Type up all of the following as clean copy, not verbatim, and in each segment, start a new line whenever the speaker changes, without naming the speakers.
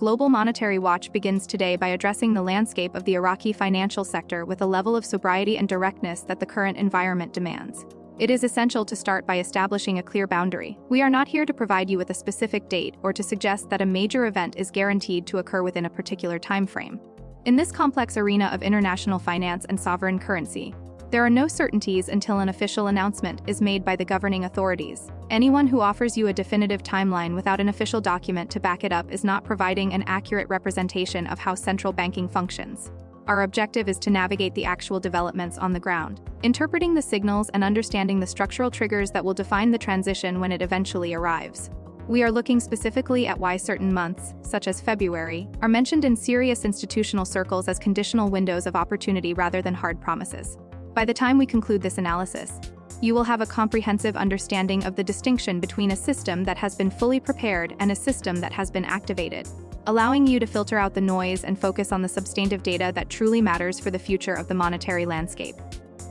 Global Monetary Watch begins today by addressing the landscape of the Iraqi financial sector with a level of sobriety and directness that the current environment demands. It is essential to start by establishing a clear boundary. We are not here to provide you with a specific date or to suggest that a major event is guaranteed to occur within a particular time frame. In this complex arena of international finance and sovereign currency, there are no certainties until an official announcement is made by the governing authorities. Anyone who offers you a definitive timeline without an official document to back it up is not providing an accurate representation of how central banking functions. Our objective is to navigate the actual developments on the ground, interpreting the signals and understanding the structural triggers that will define the transition when it eventually arrives. We are looking specifically at why certain months, such as February, are mentioned in serious institutional circles as conditional windows of opportunity rather than hard promises. By the time we conclude this analysis, you will have a comprehensive understanding of the distinction between a system that has been fully prepared and a system that has been activated, allowing you to filter out the noise and focus on the substantive data that truly matters for the future of the monetary landscape.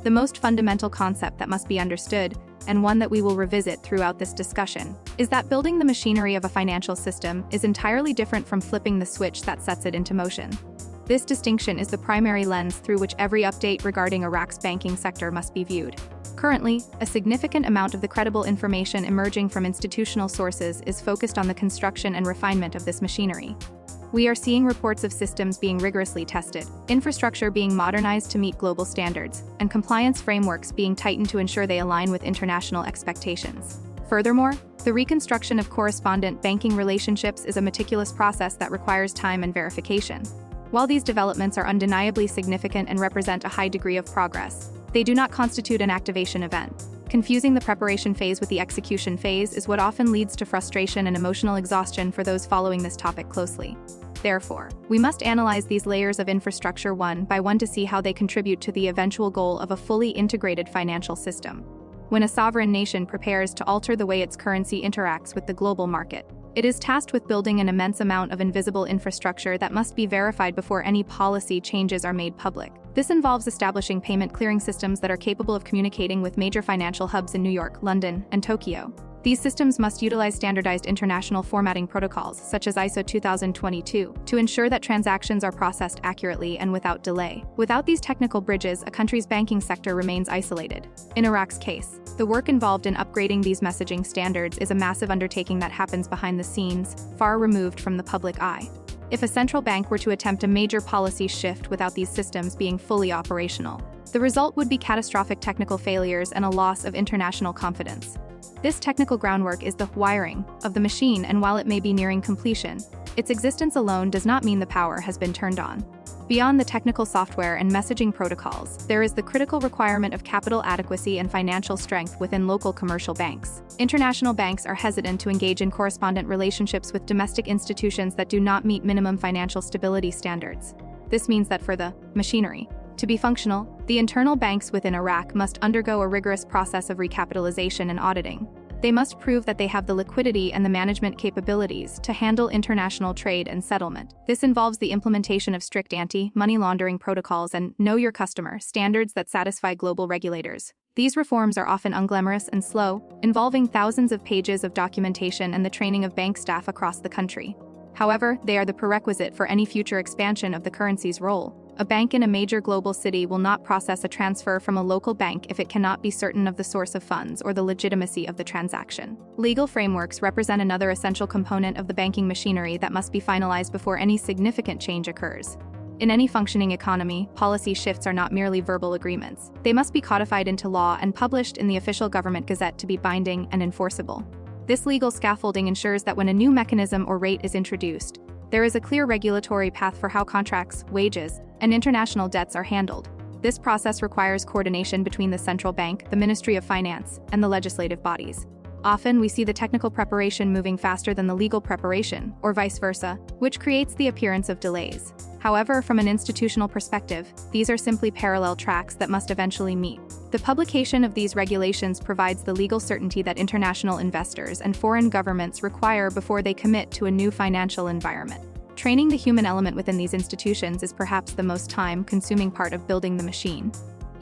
The most fundamental concept that must be understood, and one that we will revisit throughout this discussion, is that building the machinery of a financial system is entirely different from flipping the switch that sets it into motion. This distinction is the primary lens through which every update regarding Iraq's banking sector must be viewed. Currently, a significant amount of the credible information emerging from institutional sources is focused on the construction and refinement of this machinery. We are seeing reports of systems being rigorously tested, infrastructure being modernized to meet global standards, and compliance frameworks being tightened to ensure they align with international expectations. Furthermore, the reconstruction of correspondent banking relationships is a meticulous process that requires time and verification. While these developments are undeniably significant and represent a high degree of progress, they do not constitute an activation event. Confusing the preparation phase with the execution phase is what often leads to frustration and emotional exhaustion for those following this topic closely. Therefore, we must analyze these layers of infrastructure one by one to see how they contribute to the eventual goal of a fully integrated financial system. When a sovereign nation prepares to alter the way its currency interacts with the global market, it is tasked with building an immense amount of invisible infrastructure that must be verified before any policy changes are made public. This involves establishing payment clearing systems that are capable of communicating with major financial hubs in New York, London, and Tokyo. These systems must utilize standardized international formatting protocols, such as ISO 2022, to ensure that transactions are processed accurately and without delay. Without these technical bridges, a country's banking sector remains isolated. In Iraq's case, the work involved in upgrading these messaging standards is a massive undertaking that happens behind the scenes, far removed from the public eye. If a central bank were to attempt a major policy shift without these systems being fully operational, the result would be catastrophic technical failures and a loss of international confidence. This technical groundwork is the wiring of the machine, and while it may be nearing completion, its existence alone does not mean the power has been turned on. Beyond the technical software and messaging protocols, there is the critical requirement of capital adequacy and financial strength within local commercial banks. International banks are hesitant to engage in correspondent relationships with domestic institutions that do not meet minimum financial stability standards. This means that for the machinery to be functional, the internal banks within Iraq must undergo a rigorous process of recapitalization and auditing. They must prove that they have the liquidity and the management capabilities to handle international trade and settlement. This involves the implementation of strict anti-money laundering protocols and know your customer standards that satisfy global regulators. These reforms are often unglamorous and slow, involving thousands of pages of documentation and the training of bank staff across the country. However, they are the prerequisite for any future expansion of the currency's role. A bank in a major global city will not process a transfer from a local bank if it cannot be certain of the source of funds or the legitimacy of the transaction. Legal frameworks represent another essential component of the banking machinery that must be finalized before any significant change occurs. In any functioning economy, policy shifts are not merely verbal agreements. They must be codified into law and published in the official government gazette to be binding and enforceable. This legal scaffolding ensures that when a new mechanism or rate is introduced, there is a clear regulatory path for how contracts, wages, and international debts are handled. This process requires coordination between the central bank, the Ministry of Finance, and the legislative bodies. Often, we see the technical preparation moving faster than the legal preparation, or vice versa, which creates the appearance of delays. However, from an institutional perspective, these are simply parallel tracks that must eventually meet. The publication of these regulations provides the legal certainty that international investors and foreign governments require before they commit to a new financial environment. Training the human element within these institutions is perhaps the most time-consuming part of building the machine.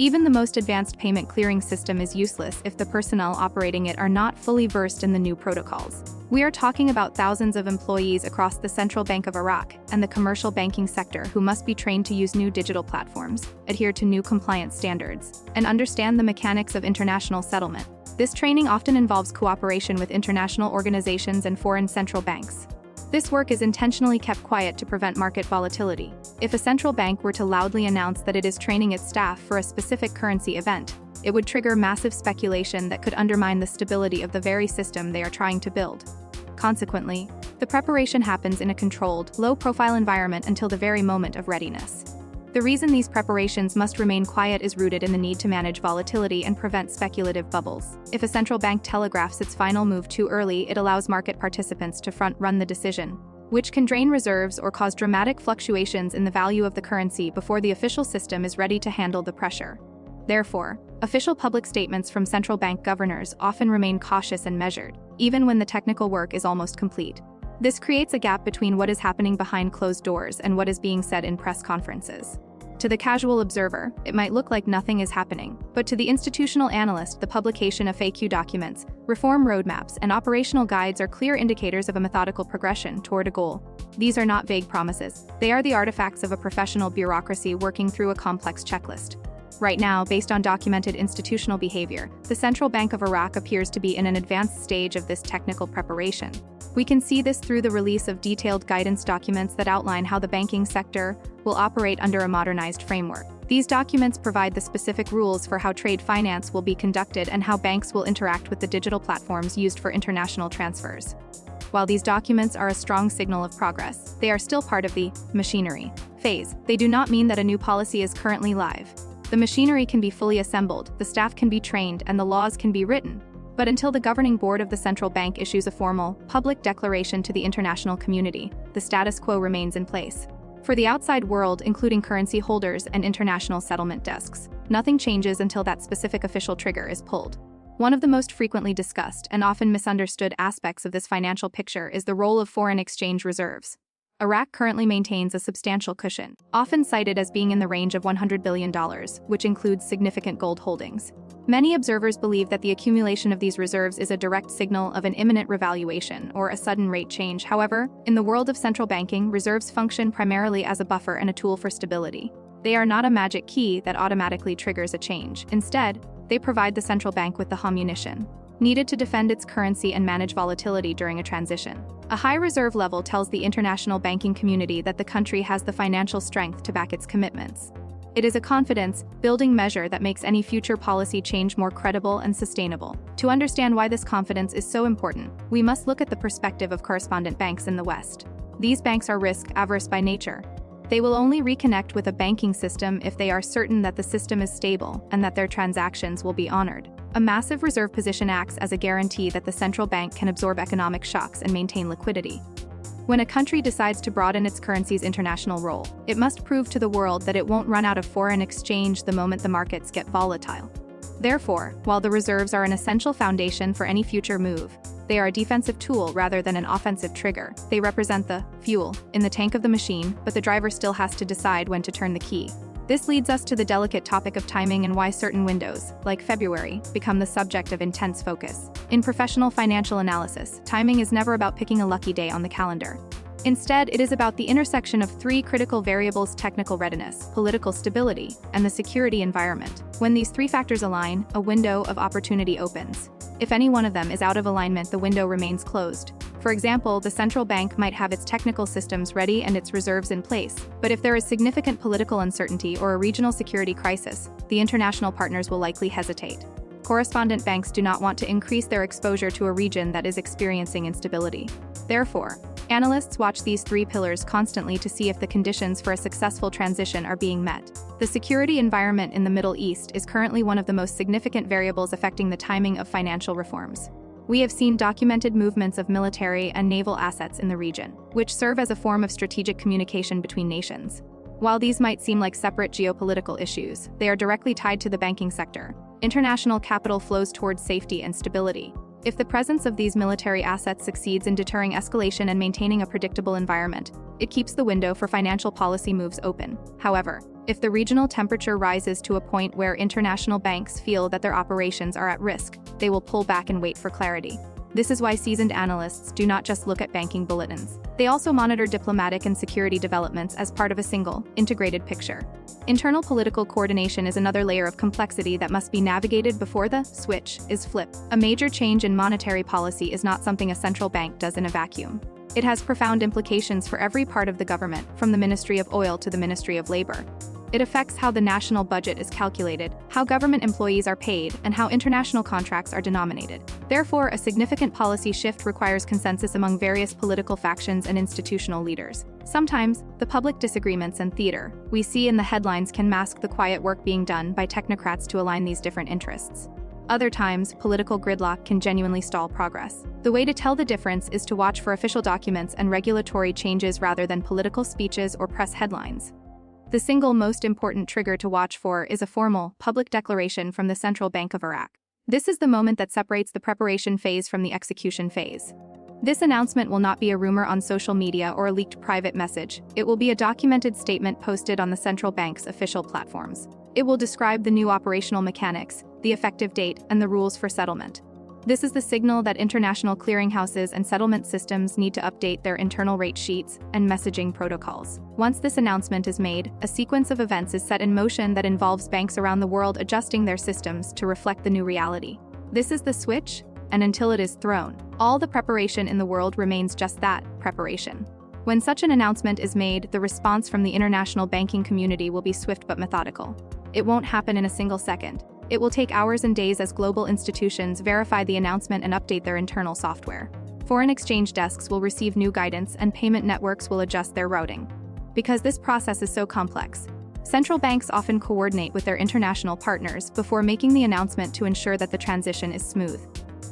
Even the most advanced payment clearing system is useless if the personnel operating it are not fully versed in the new protocols. We are talking about thousands of employees across the Central Bank of Iraq and the commercial banking sector who must be trained to use new digital platforms, adhere to new compliance standards, and understand the mechanics of international settlement. This training often involves cooperation with international organizations and foreign central banks. This work is intentionally kept quiet to prevent market volatility. If a central bank were to loudly announce that it is training its staff for a specific currency event, it would trigger massive speculation that could undermine the stability of the very system they are trying to build. Consequently, the preparation happens in a controlled, low-profile environment until the very moment of readiness. The reason these preparations must remain quiet is rooted in the need to manage volatility and prevent speculative bubbles. If a central bank telegraphs its final move too early, it allows market participants to front-run the decision, which can drain reserves or cause dramatic fluctuations in the value of the currency before the official system is ready to handle the pressure. Therefore, official public statements from central bank governors often remain cautious and measured, even when the technical work is almost complete. This creates a gap between what is happening behind closed doors and what is being said in press conferences. To the casual observer, it might look like nothing is happening, but to the institutional analyst, the publication of FAQ documents, reform roadmaps, and operational guides are clear indicators of a methodical progression toward a goal. These are not vague promises. They are the artifacts of a professional bureaucracy working through a complex checklist. Right now, based on documented institutional behavior, the Central Bank of Iraq appears to be in an advanced stage of this technical preparation. We can see this through the release of detailed guidance documents that outline how the banking sector will operate under a modernized framework. These documents provide the specific rules for how trade finance will be conducted and how banks will interact with the digital platforms used for international transfers. While these documents are a strong signal of progress, they are still part of the machinery phase. They do not mean that a new policy is currently live. The machinery can be fully assembled, the staff can be trained, and the laws can be written. But until the governing board of the central bank issues a formal, public declaration to the international community, the status quo remains in place. For the outside world, including currency holders and international settlement desks, nothing changes until that specific official trigger is pulled. One of the most frequently discussed and often misunderstood aspects of this financial picture is the role of foreign exchange reserves. Iraq currently maintains a substantial cushion, often cited as being in the range of $100 billion, which includes significant gold holdings. Many observers believe that the accumulation of these reserves is a direct signal of an imminent revaluation or a sudden rate change. However, in the world of central banking, reserves function primarily as a buffer and a tool for stability. They are not a magic key that automatically triggers a change. Instead, they provide the central bank with the ammunition needed to defend its currency and manage volatility during a transition. A high reserve level tells the international banking community that the country has the financial strength to back its commitments. It is a confidence-building measure that makes any future policy change more credible and sustainable. To understand why this confidence is so important, we must look at the perspective of correspondent banks in the West. These banks are risk-averse by nature. They will only reconnect with a banking system if they are certain that the system is stable and that their transactions will be honored. A massive reserve position acts as a guarantee that the central bank can absorb economic shocks and maintain liquidity. When a country decides to broaden its currency's international role, it must prove to the world that it won't run out of foreign exchange the moment the markets get volatile. Therefore, while the reserves are an essential foundation for any future move, they are a defensive tool rather than an offensive trigger. They represent the fuel in the tank of the machine, but the driver still has to decide when to turn the key. This leads us to the delicate topic of timing and why certain windows, like February, become the subject of intense focus. In professional financial analysis, timing is never about picking a lucky day on the calendar. Instead, it is about the intersection of three critical variables: technical readiness, political stability, and the security environment. When these three factors align, a window of opportunity opens. If any one of them is out of alignment, the window remains closed. For example, the central bank might have its technical systems ready and its reserves in place, but if there is significant political uncertainty or a regional security crisis, the international partners will likely hesitate. Correspondent banks do not want to increase their exposure to a region that is experiencing instability. Therefore, analysts watch these three pillars constantly to see if the conditions for a successful transition are being met. The security environment in the Middle East is currently one of the most significant variables affecting the timing of financial reforms. We have seen documented movements of military and naval assets in the region, which serve as a form of strategic communication between nations. While these might seem like separate geopolitical issues, they are directly tied to the banking sector. International capital flows towards safety and stability. If the presence of these military assets succeeds in deterring escalation and maintaining a predictable environment, It keeps the window for financial policy moves open. However, if the regional temperature rises to a point where international banks feel that their operations are at risk, they will pull back and wait for clarity. This is why seasoned analysts do not just look at banking bulletins. They also monitor diplomatic and security developments as part of a single, integrated picture. Internal political coordination is another layer of complexity that must be navigated before the switch is flipped. A major change in monetary policy is not something a central bank does in a vacuum. It has profound implications for every part of the government, from the Ministry of Oil to the Ministry of Labor. It affects how the national budget is calculated, how government employees are paid, and how international contracts are denominated. Therefore, a significant policy shift requires consensus among various political factions and institutional leaders. Sometimes, the public disagreements and theater we see in the headlines can mask the quiet work being done by technocrats to align these different interests. Other times, political gridlock can genuinely stall progress. The way to tell the difference is to watch for official documents and regulatory changes rather than political speeches or press headlines. The single most important trigger to watch for is a formal, public declaration from the Central Bank of Iraq. This is the moment that separates the preparation phase from the execution phase. This announcement will not be a rumor on social media or a leaked private message. It will be a documented statement posted on the central bank's official platforms. It will describe the new operational mechanics, the effective date, and the rules for settlement. This is the signal that international clearinghouses and settlement systems need to update their internal rate sheets and messaging protocols. Once this announcement is made, a sequence of events is set in motion that involves banks around the world adjusting their systems to reflect the new reality. This is the switch, and until it is thrown, all the preparation in the world remains just that, preparation. When such an announcement is made, the response from the international banking community will be swift but methodical. It won't happen in a single second. It will take hours and days as global institutions verify the announcement and update their internal software. Foreign exchange desks will receive new guidance and payment networks will adjust their routing. Because this process is so complex, central banks often coordinate with their international partners before making the announcement to ensure that the transition is smooth.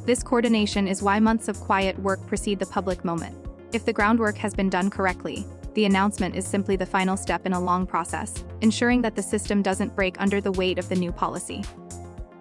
This coordination is why months of quiet work precede the public moment. If the groundwork has been done correctly, the announcement is simply the final step in a long process, ensuring that the system doesn't break under the weight of the new policy.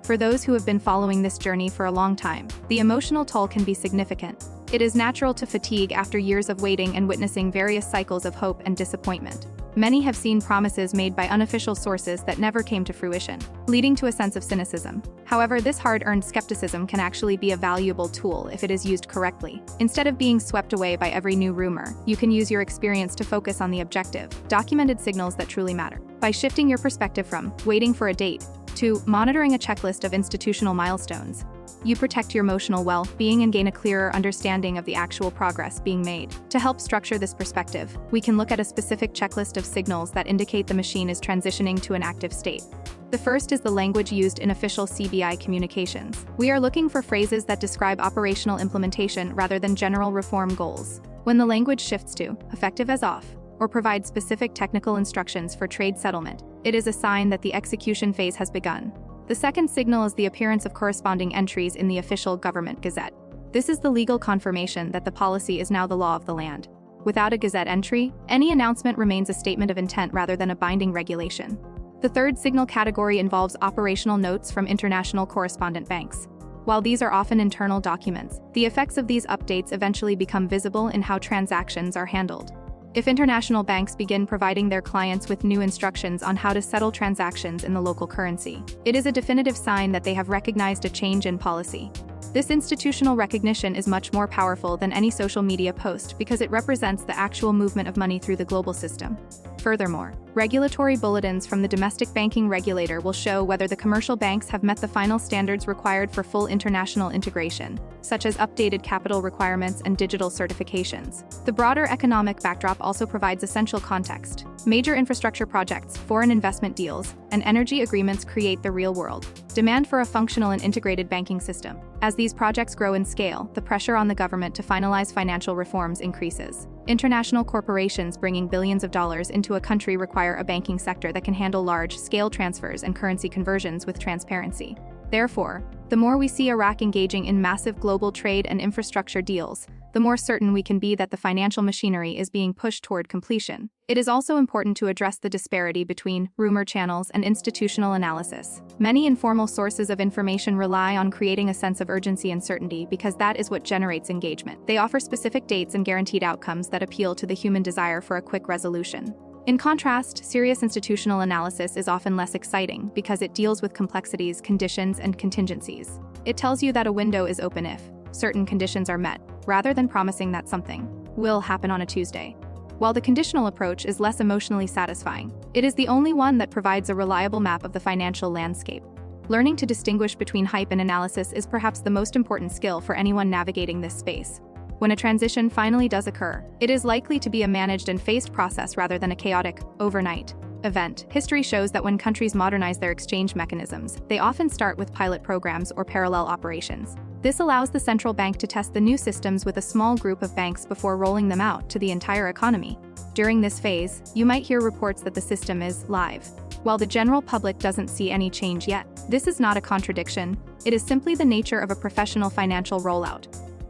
For those who have been following this journey for a long time, the emotional toll can be significant. It is natural to fatigue after years of waiting and witnessing various cycles of hope and disappointment. Many have seen promises made by unofficial sources that never came to fruition, leading to a sense of cynicism. However, this hard-earned skepticism can actually be a valuable tool if it is used correctly. Instead of being swept away by every new rumor, you can use your experience to focus on the objective, documented signals that truly matter. By shifting your perspective from waiting for a date to monitoring a checklist of institutional milestones, you protect your emotional well-being and gain a clearer understanding of the actual progress being made. To help structure this perspective, we can look at a specific checklist of signals that indicate the machine is transitioning to an active state. The first is the language used in official CBI communications. We are looking for phrases that describe operational implementation rather than general reform goals. When the language shifts to effective as off, or provides specific technical instructions for trade settlement, it is a sign that the execution phase has begun. The second signal is the appearance of corresponding entries in the official government gazette. This is the legal confirmation that the policy is now the law of the land. Without a gazette entry, any announcement remains a statement of intent rather than a binding regulation. The third signal category involves operational notes from international correspondent banks. While these are often internal documents, the effects of these updates eventually become visible in how transactions are handled. If international banks begin providing their clients with new instructions on how to settle transactions in the local currency, it is a definitive sign that they have recognized a change in policy. This institutional recognition is much more powerful than any social media post because it represents the actual movement of money through the global system. Furthermore, regulatory bulletins from the domestic banking regulator will show whether the commercial banks have met the final standards required for full international integration, such as updated capital requirements and digital certifications. The broader economic backdrop also provides essential context. Major infrastructure projects, foreign investment deals, and energy agreements create the real world demand for a functional and integrated banking system. As these projects grow in scale, the pressure on the government to finalize financial reforms increases. International corporations bringing billions of dollars into a country require a banking sector that can handle large-scale transfers and currency conversions with transparency. Therefore, the more we see Iraq engaging in massive global trade and infrastructure deals, the more certain we can be that the financial machinery is being pushed toward completion. It is also important to address the disparity between rumor channels and institutional analysis. Many informal sources of information rely on creating a sense of urgency and certainty because that is what generates engagement. They offer specific dates and guaranteed outcomes that appeal to the human desire for a quick resolution. In contrast, serious institutional analysis is often less exciting because it deals with complexities, conditions, and contingencies. It tells you that a window is open if certain conditions are met, rather than promising that something will happen on a Tuesday. While the conditional approach is less emotionally satisfying, it is the only one that provides a reliable map of the financial landscape. Learning to distinguish between hype and analysis is perhaps the most important skill for anyone navigating this space. When a transition finally does occur, it is likely to be a managed and phased process rather than a chaotic, overnight event. History shows that when countries modernize their exchange mechanisms, they often start with pilot programs or parallel operations. This allows the central bank to test the new systems with a small group of banks before rolling them out to the entire economy. During this phase, you might hear reports that the system is live, while the general public doesn't see any change yet. This is not a contradiction, it is simply the nature of a professional financial rollout.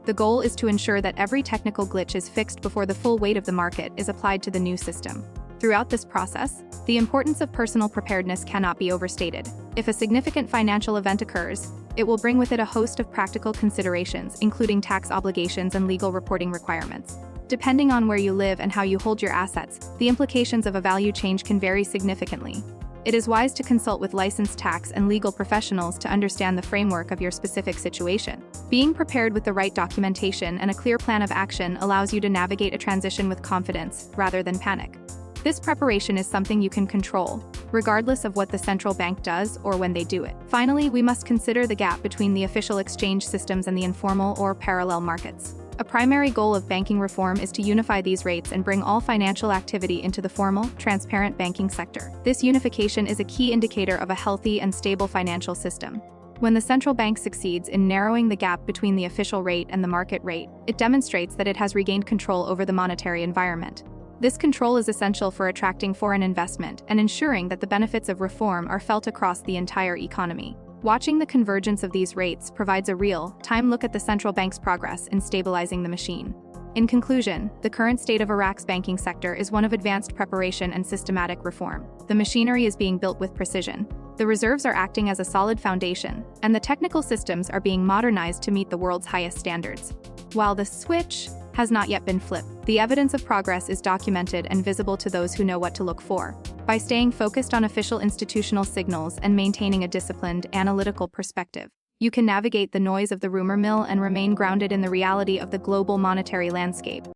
The goal is to ensure that every technical glitch is fixed before the full weight of the market is applied to the new system. Throughout this process, the importance of personal preparedness cannot be overstated. If a significant financial event occurs, it will bring with it a host of practical considerations, including tax obligations and legal reporting requirements. Depending on where you live and how you hold your assets, the implications of a value change can vary significantly. It is wise to consult with licensed tax and legal professionals to understand the framework of your specific situation. Being prepared with the right documentation and a clear plan of action allows you to navigate a transition with confidence, rather than panic. This preparation is something you can control, regardless of what the central bank does or when they do it. Finally, we must consider the gap between the official exchange systems and the informal or parallel markets. A primary goal of banking reform is to unify these rates and bring all financial activity into the formal, transparent banking sector. This unification is a key indicator of a healthy and stable financial system. When the central bank succeeds in narrowing the gap between the official rate and the market rate, it demonstrates that it has regained control over the monetary environment. This control is essential for attracting foreign investment and ensuring that the benefits of reform are felt across the entire economy. Watching the convergence of these rates provides a real-time look at the central bank's progress in stabilizing the machine. In conclusion, the current state of Iraq's banking sector is one of advanced preparation and systematic reform. The machinery is being built with precision, the reserves are acting as a solid foundation, and the technical systems are being modernized to meet the world's highest standards. While the switch has not yet been flipped, the evidence of progress is documented and visible to those who know what to look for. By staying focused on official institutional signals and maintaining a disciplined, analytical perspective, you can navigate the noise of the rumor mill and remain grounded in the reality of the global monetary landscape.